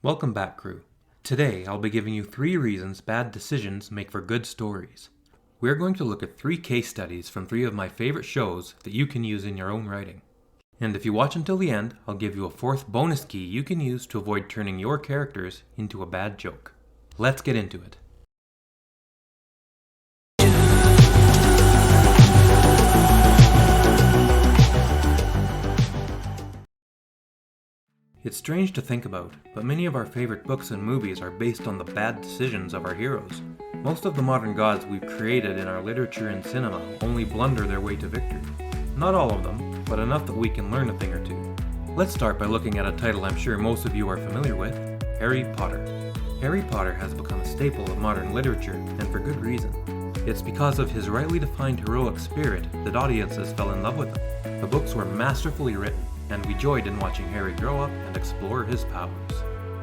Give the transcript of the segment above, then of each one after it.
Welcome back, crew. Today, I'll be giving you 3 reasons bad decisions make for good stories. We're going to look at 3 case studies from 3 of my favorite shows that you can use in your own writing. And if you watch until the end, I'll give you a 4th bonus key you can use to avoid turning your characters into a bad joke. Let's get into it. It's strange to think about, but many of our favorite books and movies are based on the bad decisions of our heroes. Most of the modern gods we've created in our literature and cinema only blunder their way to victory. Not all of them, but enough that we can learn a thing or two. Let's start by looking at a title I'm sure most of you are familiar with, Harry Potter. Harry Potter has become a staple of modern literature, and for good reason. It's because of his rightly defined heroic spirit that audiences fell in love with him. The books were masterfully written, and we joyed in watching Harry grow up and explore his powers.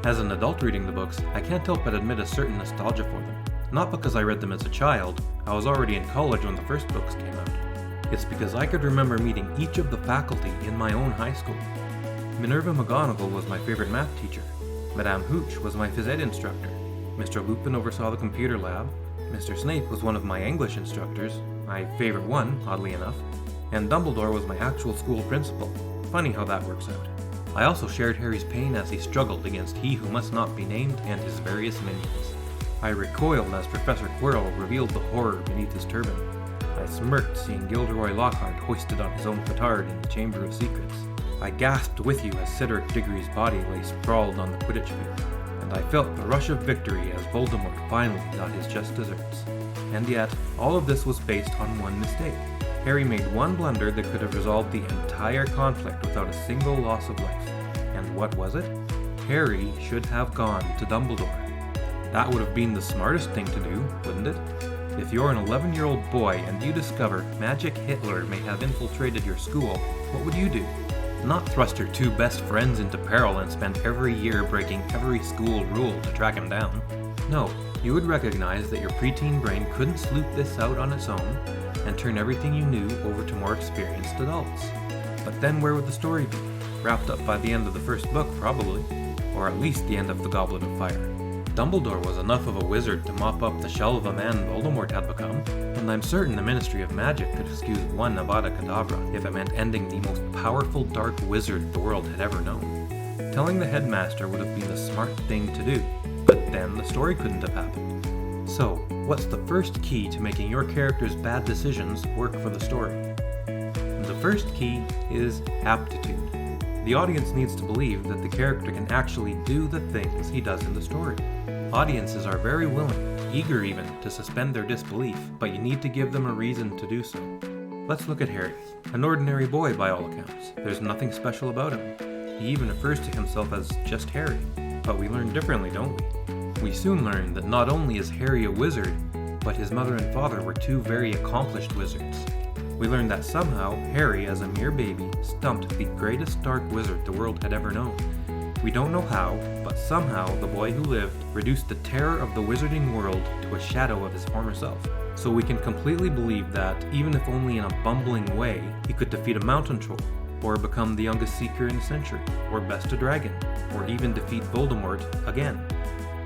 As an adult reading the books, I can't help but admit a certain nostalgia for them. Not because I read them as a child, I was already in college when the first books came out. It's because I could remember meeting each of the faculty in my own high school. Minerva McGonagall was my favorite math teacher. Madame Hooch was my phys ed instructor. Mr. Lupin oversaw the computer lab. Mr. Snape was one of my English instructors, my favorite one, oddly enough. And Dumbledore was my actual school principal. Funny how that works out. I also shared Harry's pain as he struggled against He Who Must Not Be Named and his various minions. I recoiled as Professor Quirrell revealed the horror beneath his turban. I smirked seeing Gilderoy Lockhart hoisted on his own petard in the Chamber of Secrets. I gasped with you as Cedric Diggory's body lay sprawled on the Quidditch field. And I felt the rush of victory as Voldemort finally got his just desserts. And yet, all of this was based on one mistake. Harry made one blunder that could have resolved the entire conflict without a single loss of life. And what was it? Harry should have gone to Dumbledore. That would have been the smartest thing to do, wouldn't it? If you're an 11-year-old boy and you discover Magic Hitler may have infiltrated your school, what would you do? Not thrust your 2 best friends into peril and spend every year breaking every school rule to track him down. No, you would recognize that your preteen brain couldn't sleuth this out on its own and turn everything you knew over to more experienced adults. But then where would the story be? Wrapped up by the end of the first book, probably. Or at least the end of the Goblet of Fire. Dumbledore was enough of a wizard to mop up the shell of a man Voldemort had become, and I'm certain the Ministry of Magic could excuse one Avada Kedavra if it meant ending the most powerful dark wizard the world had ever known. Telling the headmaster would have been the smart thing to do, but then the story couldn't have happened. So, what's the first key to making your character's bad decisions work for the story? The first key is aptitude. The audience needs to believe that the character can actually do the things he does in the story. Audiences are very willing, eager even, to suspend their disbelief, but you need to give them a reason to do so. Let's look at Harry. An ordinary boy by all accounts. There's nothing special about him. He even refers to himself as just Harry. But we learn differently, don't we? We soon learn that not only is Harry a wizard, but his mother and father were 2 very accomplished wizards. We learn that somehow Harry, as a mere baby, stumped the greatest dark wizard the world had ever known. We don't know how, but somehow the boy who lived reduced the terror of the wizarding world to a shadow of his former self. So we can completely believe that, even if only in a bumbling way, he could defeat a mountain troll, or become the youngest seeker in a century, or best a dragon, or even defeat Voldemort again.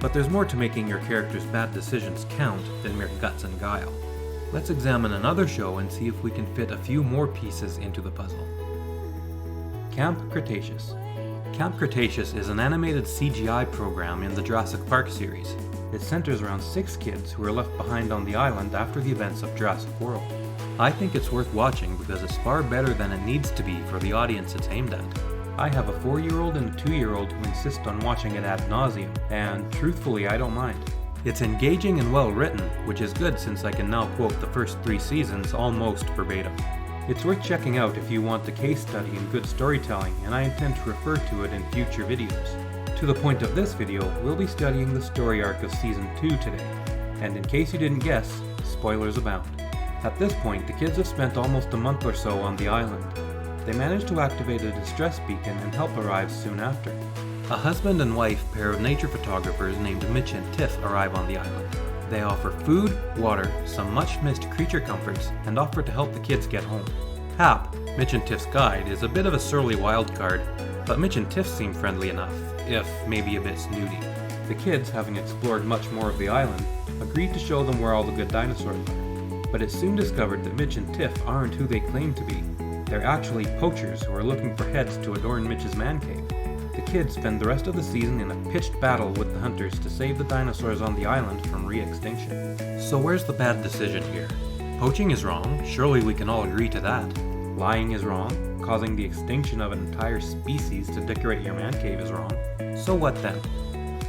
But there's more to making your character's bad decisions count than mere guts and guile. Let's examine another show and see if we can fit a few more pieces into the puzzle. Camp Cretaceous. Camp Cretaceous is an animated CGI program in the Jurassic Park series. It centers around 6 kids who are left behind on the island after the events of Jurassic World. I think it's worth watching because it's far better than it needs to be for the audience it's aimed at. I have a 4-year-old and a 2-year-old who insist on watching it ad nauseum, and truthfully I don't mind. It's engaging and well written, which is good since I can now quote the first 3 seasons almost verbatim. It's worth checking out if you want a case study in good storytelling, and I intend to refer to it in future videos. To the point of this video, we'll be studying the story arc of Season 2 today, and in case you didn't guess, spoilers abound. At this point, the kids have spent almost a month or so on the island. They manage to activate a distress beacon and help arrives soon after. A husband and wife pair of nature photographers named Mitch and Tiff arrive on the island. They offer food, water, some much-missed creature comforts, and offer to help the kids get home. Hap, Mitch and Tiff's guide, is a bit of a surly wild card, but Mitch and Tiff seem friendly enough, if maybe a bit snooty. The kids, having explored much more of the island, agreed to show them where all the good dinosaurs are. But it soon discovered that Mitch and Tiff aren't who they claim to be. They're actually poachers who are looking for heads to adorn Mitch's man cave. The kids spend the rest of the season in a pitched battle with the hunters to save the dinosaurs on the island from re-extinction. So where's the bad decision here? Poaching is wrong, surely we can all agree to that. Lying is wrong, causing the extinction of an entire species to decorate your man cave is wrong. So what then?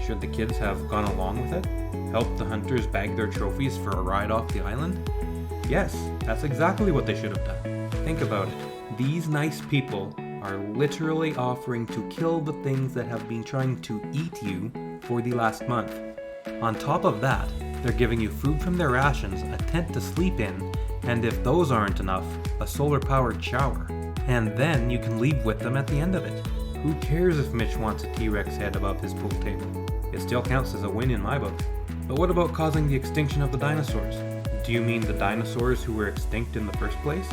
Should the kids have gone along with it? Helped the hunters bag their trophies for a ride off the island? Yes, that's exactly what they should have done. Think about it. These nice people are literally offering to kill the things that have been trying to eat you for the last month. On top of that, they're giving you food from their rations, a tent to sleep in, and if those aren't enough, a solar-powered shower. And then you can leave with them at the end of it. Who cares if Mitch wants a T-Rex head above his pool table? It still counts as a win in my book. But what about causing the extinction of the dinosaurs? Do you mean the dinosaurs who were extinct in the first place?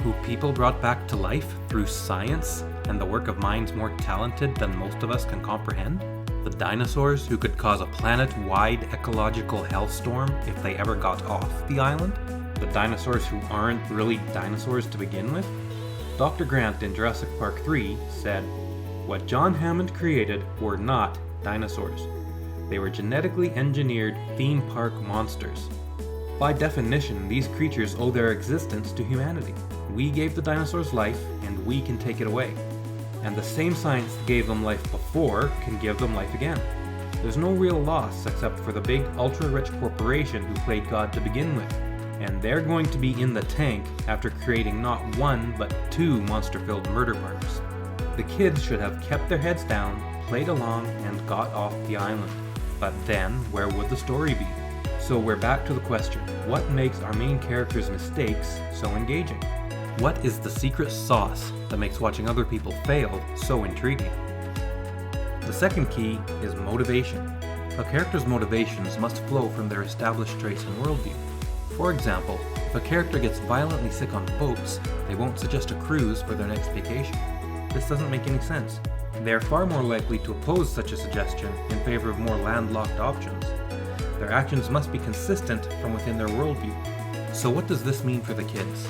Who people brought back to life through science and the work of minds more talented than most of us can comprehend? The dinosaurs who could cause a planet-wide ecological hellstorm if they ever got off the island? The dinosaurs who aren't really dinosaurs to begin with? Dr. Grant in Jurassic Park 3 said, "What John Hammond created were not dinosaurs. They were genetically engineered theme park monsters. By definition, these creatures owe their existence to humanity. We gave the dinosaurs life, and we can take it away. And the same science that gave them life before can give them life again. There's no real loss except for the big ultra-rich corporation who played God to begin with. And they're going to be in the tank after creating not one, but 2 monster-filled murder parks. The kids should have kept their heads down, played along, and got off the island. But then, where would the story be? So we're back to the question, what makes our main characters' mistakes so engaging? What is the secret sauce that makes watching other people fail so intriguing? The second key is motivation. A character's motivations must flow from their established traits and worldview. For example, if a character gets violently sick on boats, they won't suggest a cruise for their next vacation. This doesn't make any sense. They are far more likely to oppose such a suggestion in favor of more landlocked options. Their actions must be consistent from within their worldview. So what does this mean for the kids?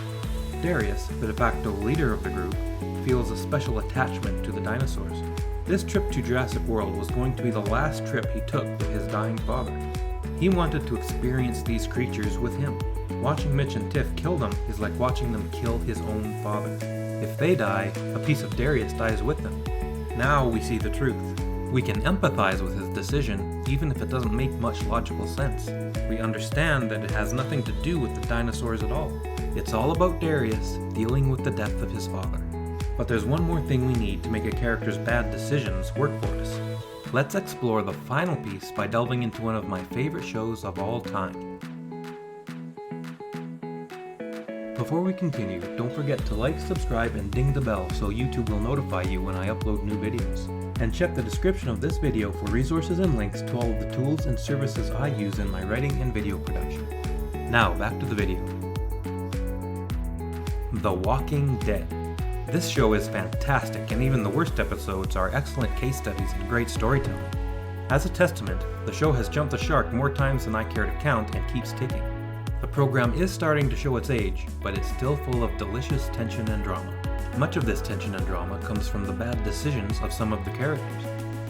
Darius, the de facto leader of the group, feels a special attachment to the dinosaurs. This trip to Jurassic World was going to be the last trip he took with his dying father. He wanted to experience these creatures with him. Watching Mitch and Tiff kill them is like watching them kill his own father. If they die, a piece of Darius dies with them. Now we see the truth. We can empathize with his decision, even if it doesn't make much logical sense. We understand that it has nothing to do with the dinosaurs at all. It's all about Darius dealing with the death of his father. But there's one more thing we need to make a character's bad decisions work for us. Let's explore the final piece by delving into one of my favorite shows of all time. Before we continue, don't forget to like, subscribe, and ding the bell so YouTube will notify you when I upload new videos. And check the description of this video for resources and links to all of the tools and services I use in my writing and video production. Now, back to the video. The Walking Dead. This show is fantastic, and even the worst episodes are excellent case studies and great storytelling. As a testament, the show has jumped the shark more times than I care to count and keeps ticking. The program is starting to show its age, but it's still full of delicious tension and drama. Much of this tension and drama comes from the bad decisions of some of the characters.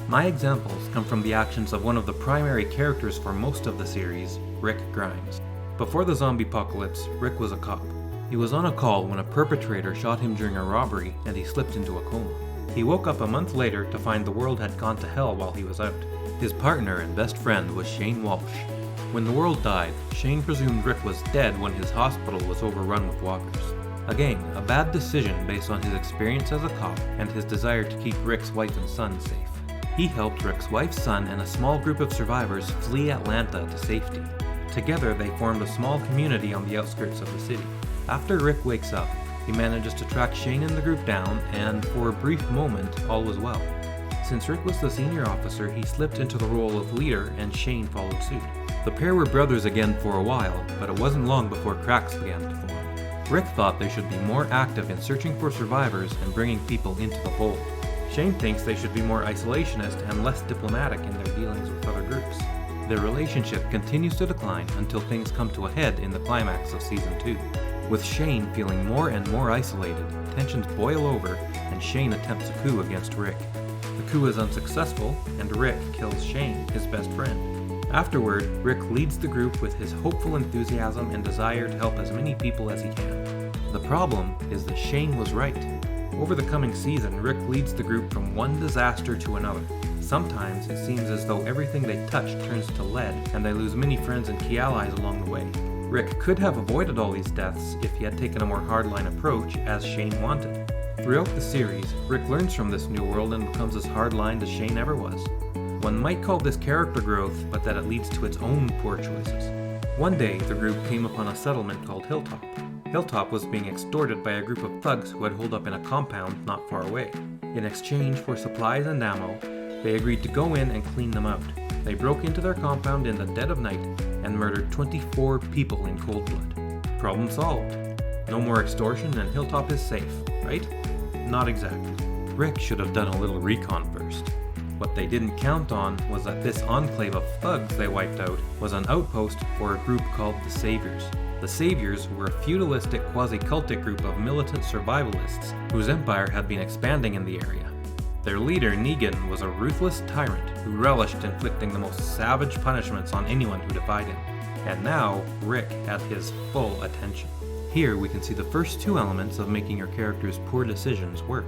My examples come from the actions of one of the primary characters for most of the series, Rick Grimes. Before the zombie apocalypse, Rick was a cop. He was on a call when a perpetrator shot him during a robbery and he slipped into a coma. He woke up a month later to find the world had gone to hell while he was out. His partner and best friend was Shane Walsh. When the world died, Shane presumed Rick was dead when his hospital was overrun with walkers. Again, a bad decision based on his experience as a cop and his desire to keep Rick's wife and son safe. He helped Rick's wife, son, and a small group of survivors flee Atlanta to safety. Together, they formed a small community on the outskirts of the city. After Rick wakes up, he manages to track Shane and the group down, and for a brief moment, all was well. Since Rick was the senior officer, he slipped into the role of leader, and Shane followed suit. The pair were brothers again for a while, but it wasn't long before cracks began to form. Rick thought they should be more active in searching for survivors and bringing people into the fold. Shane thinks they should be more isolationist and less diplomatic in their dealings with other groups. Their relationship continues to decline until things come to a head in the climax of Season 2. With Shane feeling more and more isolated, tensions boil over and Shane attempts a coup against Rick. The coup is unsuccessful and Rick kills Shane, his best friend. Afterward, Rick leads the group with his hopeful enthusiasm and desire to help as many people as he can. The problem is that Shane was right. Over the coming season, Rick leads the group from one disaster to another. Sometimes it seems as though everything they touch turns to lead, and they lose many friends and key allies along the way. Rick could have avoided all these deaths if he had taken a more hardline approach, as Shane wanted. Throughout the series, Rick learns from this new world and becomes as hardlined as Shane ever was. One might call this character growth, but that it leads to its own poor choices. One day, the group came upon a settlement called Hilltop. Hilltop was being extorted by a group of thugs who had holed up in a compound not far away. In exchange for supplies and ammo, they agreed to go in and clean them out. They broke into their compound in the dead of night and murdered 24 people in cold blood. Problem solved. No more extortion and Hilltop is safe, right? Not exactly. Rick should have done a little recon first. What they didn't count on was that this enclave of thugs they wiped out was an outpost for a group called the Saviors. The Saviors were a feudalistic, quasi-cultic group of militant survivalists whose empire had been expanding in the area. Their leader, Negan, was a ruthless tyrant who relished inflicting the most savage punishments on anyone who defied him. And now, Rick had his full attention. Here we can see the first two elements of making your character's poor decisions work.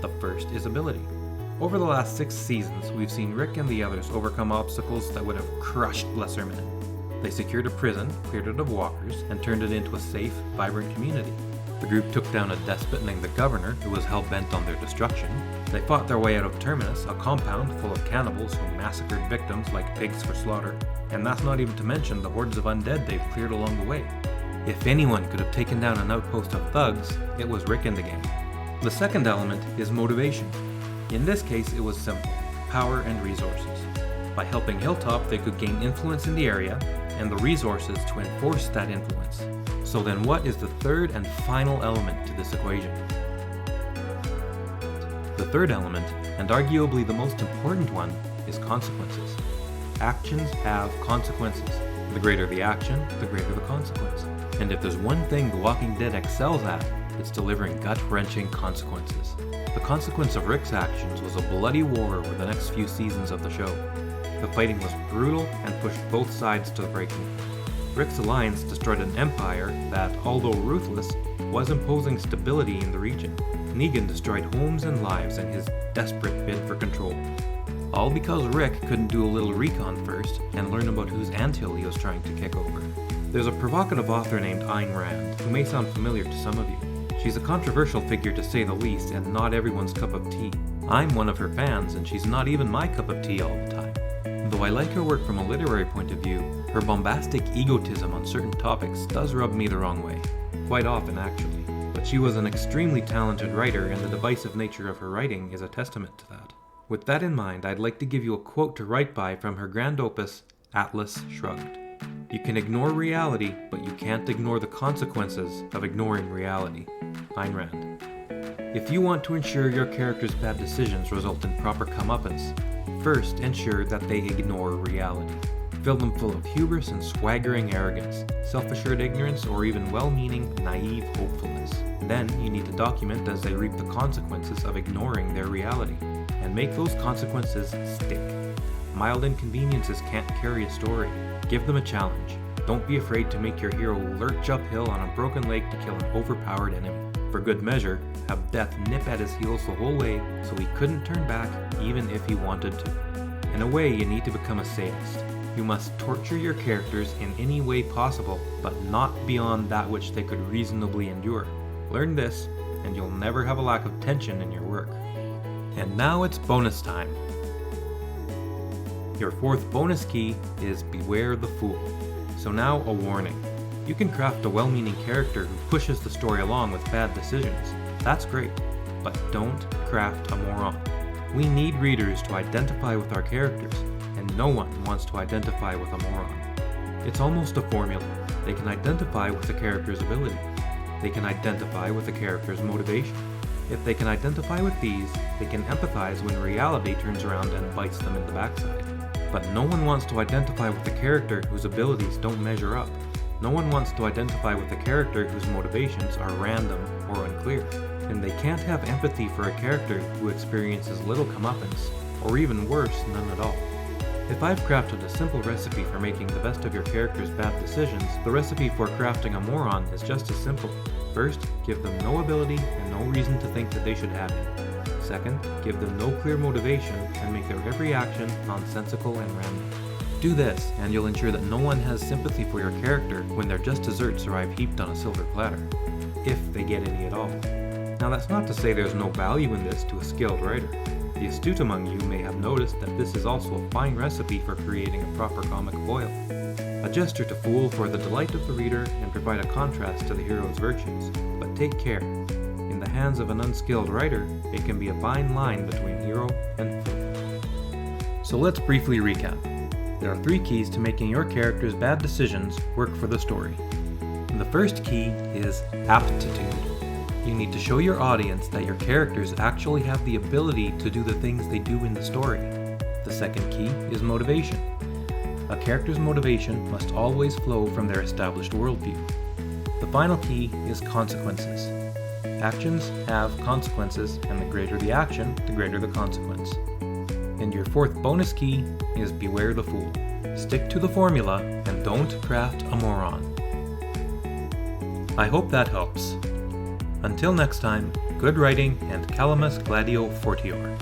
The first is ability. Over the last 6 seasons, we've seen Rick and the others overcome obstacles that would have crushed lesser men. They secured a prison, cleared it of walkers, and turned it into a safe, vibrant community. The group took down a despot named the Governor, who was hell-bent on their destruction. They fought their way out of Terminus, a compound full of cannibals who massacred victims like pigs for slaughter. And that's not even to mention the hordes of undead they've cleared along the way. If anyone could have taken down an outpost of thugs, it was Rick and the gang. The second element is motivation. In this case, it was simple: power and resources. By helping Hilltop, they could gain influence in the area, and the resources to enforce that influence. So then what is the third and final element to this equation? The third element, and arguably the most important one, is consequences. Actions have consequences. The greater the action, the greater the consequence. And if there's one thing The Walking Dead excels at, it's delivering gut-wrenching consequences. The consequence of Rick's actions was a bloody war over the next few seasons of the show. The fighting was brutal and pushed both sides to the breaking point. Rick's alliance destroyed an empire that, although ruthless, was imposing stability in the region. Negan destroyed homes and lives in his desperate bid for control. All because Rick couldn't do a little recon first and learn about whose anthill he was trying to kick over. There's a provocative author named Ayn Rand, who may sound familiar to some of you. She's a controversial figure to say the least, and not everyone's cup of tea. I'm one of her fans, and she's not even my cup of tea all the time. Though I like her work from a literary point of view, her bombastic egotism on certain topics does rub me the wrong way. Quite often, actually. But she was an extremely talented writer, and the divisive nature of her writing is a testament to that. With that in mind, I'd like to give you a quote to write by from her grand opus, Atlas Shrugged. You can ignore reality, but you can't ignore the consequences of ignoring reality. Ayn Rand. If you want to ensure your character's bad decisions result in proper comeuppance, first ensure that they ignore reality. Fill them full of hubris and swaggering arrogance, self-assured ignorance, or even well-meaning, naive hopefulness. Then you need to document as they reap the consequences of ignoring their reality, and make those consequences stick. Mild inconveniences can't carry a story. Give them a challenge. Don't be afraid to make your hero lurch uphill on a broken leg to kill an overpowered enemy. For good measure, have death nip at his heels the whole way so he couldn't turn back even if he wanted to. In a way, you need to become a sadist. You must torture your characters in any way possible, but not beyond that which they could reasonably endure. Learn this, and you'll never have a lack of tension in your work. And now it's bonus time. Your fourth bonus key is Beware the Fool. So now a warning. You can craft a well-meaning character who pushes the story along with bad decisions. That's great, but don't craft a moron. We need readers to identify with our characters, and no one wants to identify with a moron. It's almost a formula. They can identify with the character's ability. They can identify with the character's motivation. If they can identify with these, they can empathize when reality turns around and bites them in the backside. But no one wants to identify with the character whose abilities don't measure up. No one wants to identify with the character whose motivations are random or unclear. And they can't have empathy for a character who experiences little comeuppance, or even worse, none at all. If I've crafted a simple recipe for making the best of your character's bad decisions, the recipe for crafting a moron is just as simple. First, give them no ability and no reason to think that they should have any. Second, give them no clear motivation and make their every action nonsensical and random. Do this, and you'll ensure that no one has sympathy for your character when their just desserts arrive heaped on a silver platter. If they get any at all. Now that's not to say there's no value in this to a skilled writer. The astute among you may have noticed that this is also a fine recipe for creating a proper comic foil. A gesture to fool for the delight of the reader and provide a contrast to the hero's virtues. But take care. In the hands of an unskilled writer, it can be a fine line between hero and fool. So let's briefly recap. There are 3 keys to making your character's bad decisions work for the story. And the first key is aptitude. You need to show your audience that your characters actually have the ability to do the things they do in the story. The second key is motivation. A character's motivation must always flow from their established worldview. The final key is consequences. Actions have consequences, and the greater the action, the greater the consequence. And your 4th bonus key is beware the fool. Stick to the formula and don't craft a moron. I hope that helps. Until next time, good writing and Calamus Gladio Fortior.